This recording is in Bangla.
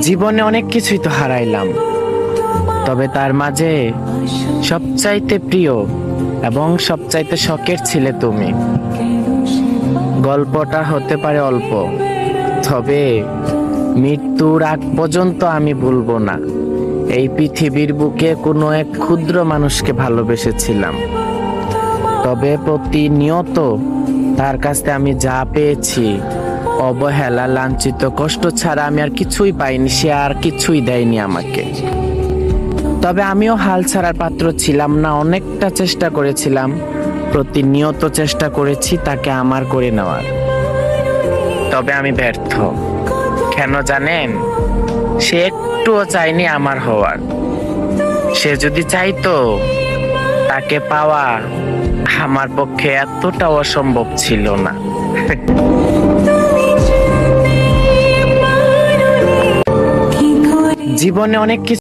জীবনে অনেক কিছুই তো হারাইলাম, তবে তার মাঝে সবচাইতে প্রিয় এবং সবচাইতে শখের ছিলে তুমি। গল্পটা হতে পারে অল্প, তবে মৃত্যুর আগ পর্যন্ত আমি ভুলবো না এই পৃথিবীর বুকে কোনো এক ক্ষুদ্র মানুষকে ভালোবেসেছিলাম। তবে প্রতিনিয়ত তার কাছে আমি যা পেয়েছি, অবহেলা, লাঞ্ছিত, কষ্ট ছাড়া আমি আর কিছুই পাইনি। সে আর কিছুই দেয়নি আমাকে। তবে আমিও হাল ছাড়ার পাত্র ছিলাম না। অনেকটা চেষ্টা করেছিলাম, প্রতিনিয়ত চেষ্টা করেছি তাকে আমার করে নেওয়ার। তবে আমি ব্যর্থ। কেন জানেন? সে একটুও চায়নি আমার হওয়ার। সে যদি চাইতো, তাকে পাওয়া আমার পক্ষে এতটা অসম্ভব ছিল না। জীবনে অনেক কিছু